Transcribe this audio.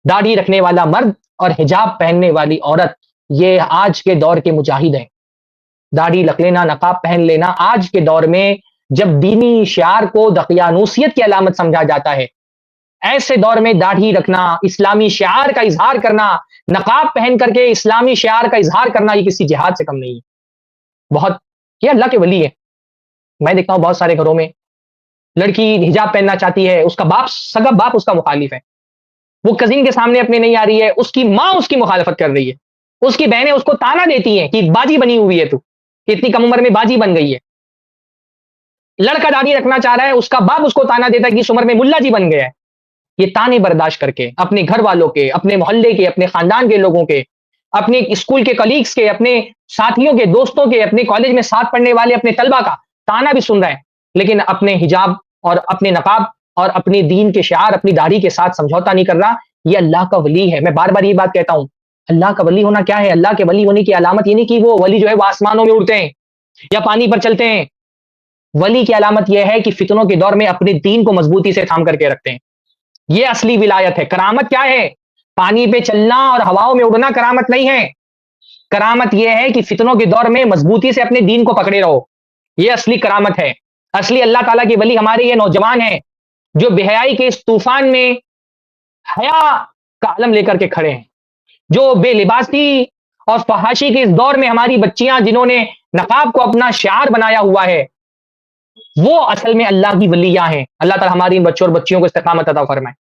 داڑھی رکھنے والا مرد اور حجاب پہننے والی عورت، یہ آج کے دور کے مجاہد ہیں۔ داڑھی رکھ لینا، نقاب پہن لینا آج کے دور میں جب دینی شعار کو دقیانوسیت کی علامت سمجھا جاتا ہے، ایسے دور میں داڑھی رکھنا، اسلامی شعار کا اظہار کرنا، نقاب پہن کر کے اسلامی شعار کا اظہار کرنا، یہ کسی جہاد سے کم نہیں ہے۔ بہت یہ اللہ کے ولی ہے۔ میں دیکھتا ہوں بہت سارے گھروں میں لڑکی حجاب پہننا چاہتی ہے، اس کا باپ، سگا باپ اس کا مخالف ہے، وہ کزن کے سامنے اپنے نہیں آ رہی ہے، اس کی ماں اس کی مخالفت کر رہی ہے، اس کی بہنیں اس کو تانا دیتی ہیں کہ باجی بنی ہوئی ہے تو، کہ اتنی کم عمر میں باجی بن گئی ہے۔ لڑکا داڑھی رکھنا چاہ رہا ہے، اس کا باپ اس کو تانا دیتا ہے کہ اس عمر میں ملا جی بن گیا ہے۔ یہ تانے برداشت کر کے اپنے گھر والوں کے، اپنے محلے کے، اپنے خاندان کے لوگوں کے، اپنے اسکول کے کلیگز کے، اپنے ساتھیوں کے، دوستوں کے، اپنے کالج میں ساتھ پڑھنے والے اپنے طلبہ کا تانا بھی سن رہا ہے، لیکن اپنے حجاب اور اپنے نقاب اور اپنے دین کے شعار، اپنی داڑھی کے ساتھ سمجھوتا نہیں کر رہا۔ یہ اللہ کا ولی ہے۔ میں بار بار یہ بات کہتا ہوں، اللہ کا ولی ہونا کیا ہے؟ اللہ کے ولی ہونے کی علامت یہ نہیں کہ وہ ولی جو ہے وہ آسمانوں میں اڑتے ہیں یا پانی پر چلتے ہیں۔ ولی کی علامت یہ ہے کہ فتنوں کے دور میں اپنے دین کو مضبوطی سے تھام کر کے رکھتے ہیں۔ یہ اصلی ولایت ہے۔ کرامت کیا ہے؟ پانی پہ چلنا اور ہواؤں میں اڑنا کرامت نہیں ہے۔ کرامت یہ ہے کہ فتنوں کے دور میں مضبوطی سے اپنے دین کو پکڑے رہو، یہ اصلی کرامت ہے۔ اصلی اللہ تعالیٰ کے ولی ہمارے یہ نوجوان ہیں جو بے حیائی کے اس طوفان میں حیا کا علم لے کر کے کھڑے ہیں، جو بے لباسی اور فحاشی کے اس دور میں ہماری بچیاں جنہوں نے نقاب کو اپنا شعار بنایا ہوا ہے، وہ اصل میں اللہ کی ولیاں ہیں۔ اللہ تعالیٰ ہماری ان بچوں اور بچیوں کو استقامت عطا فرمائے۔